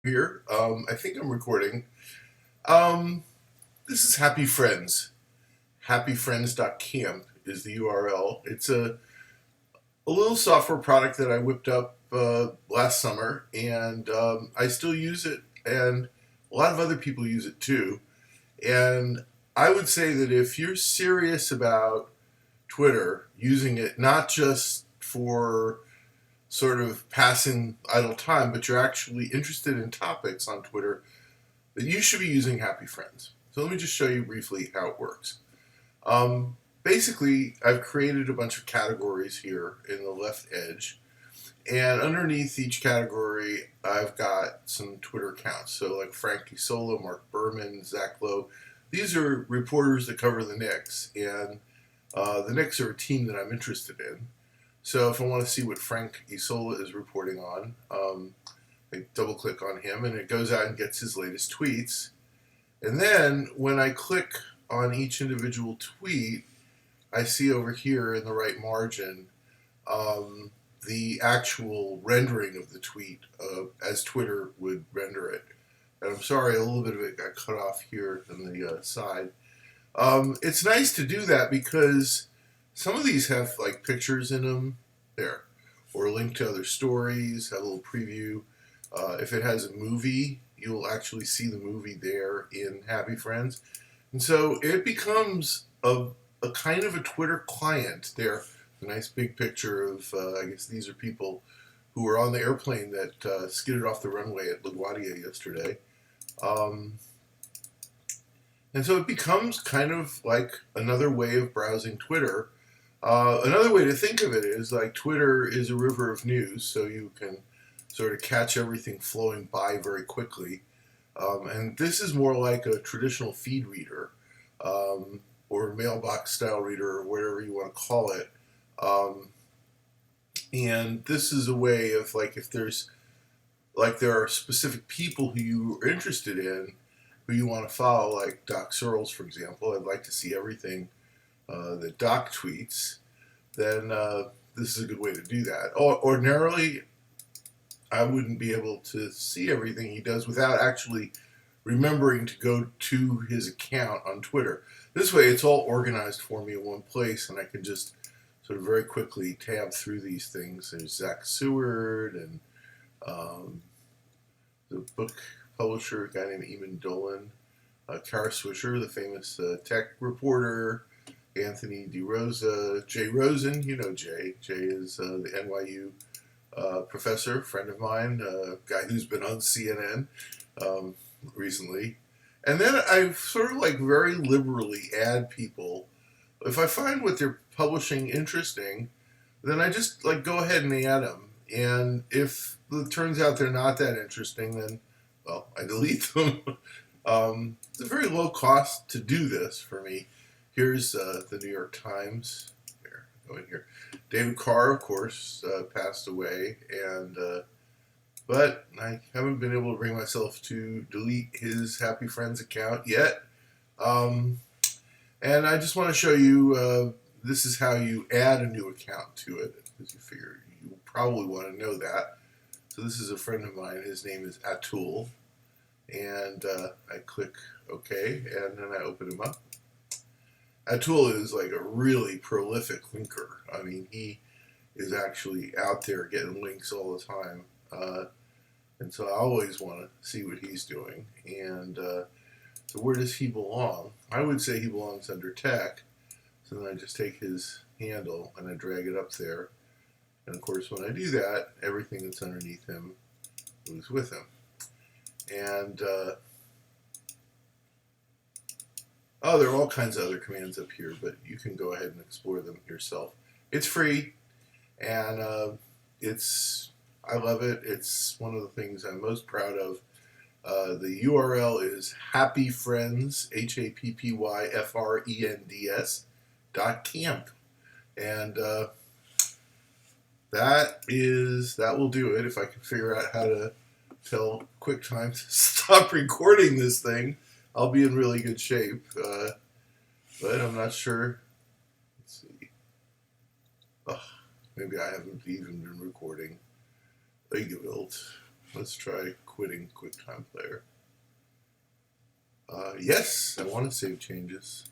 Here. I think I'm recording. Um, this is Happy Friends. Happyfriends.camp is the URL. It's a little software product that I whipped up last summer, and I still use it, and a lot of other people use it too. And I would say that if you're serious about Twitter, using it not just for sort of passing idle time, but you're actually interested in topics on Twitter, that you should be using Happy Friends. So let me just show you briefly how it works. Basically, I've created a bunch of categories here in the left edge, and underneath each category, I've got some Twitter accounts. So like Frank Isola, Mark Berman, Zach Lowe. These are reporters that cover the Knicks, and the Knicks are a team that I'm interested in. So if I want to see what Frank Isola is reporting on, I double click on him, and it goes out and gets his latest tweets. And then when I click on each individual tweet, I see over here in the right margin um, the actual rendering of the tweet as Twitter would render it. And I'm sorry, a little bit of it got cut off here on the side. It's nice to do that because some of these have like pictures in them there, or a link to other stories, have a little preview. If it has a movie, you'll actually see the movie there in Happy Friends. And so it becomes a kind of a Twitter client there. A nice big picture of, I guess these are people who were on the airplane that skidded off the runway at LaGuardia yesterday. Um, and so it becomes kind of like another way of browsing Twitter. Another way to think of it is like Twitter is a river of news, so you can sort of catch everything flowing by very quickly. And this is more like a traditional feed reader or mailbox style reader or whatever you want to call it. Um, and this is a way of like if there's like there are specific people who you are interested in, who you want to follow, like Doc Searles, for example. I'd like to see everything that Doc tweets. Then this is a good way to do that. Ordinarily, I wouldn't be able to see everything he does without actually remembering to go to his account on Twitter. This way, it's all organized for me in one place, and I can just sort of very quickly tab through these things. There's Zach Seward and um, the book publisher, a guy named Eamon Dolan, Kara Swisher, the famous tech reporter, Anthony DeRosa, Jay Rosen. You know Jay. Jay is the NYU professor, friend of mine, guy who's been on CNN recently. And then I sort of like very liberally add people. If I find what they're publishing interesting, then I just like go ahead and add them. And if it turns out they're not that interesting, then well, I delete them. It's a very low cost to do this for me. Here's the New York Times. Here, go in here. David Carr, of course, passed away, and but I haven't been able to bring myself to delete his Happy Friends account yet. Um, and I just want to show you this is how you add a new account to it, because you figure you probably want to know that. So this is a friend of mine. His name is Atul, and I click OK, and then I open him up. Atul is like a really prolific linker. I mean, he is actually out there getting links all the time. And so I always want to see what he's doing. And so where does he belong? I would say he belongs under tech. So then I just take his handle and I drag it up there. And of course, when I do that, everything that's underneath him moves with him. And oh, there are all kinds of other commands up here, but you can go ahead and explore them yourself. It's free, and I love it. It's one of the things I'm most proud of. The URL is happyfriends, HAPPYFRENDS .camp, and that will do it. If I can figure out how to tell QuickTime to stop recording this thing, I'll be in really good shape. But I'm not sure. Let's see. Oh, maybe I haven't even been recording. Let's try quitting QuickTime Player. Yes, I want to save changes.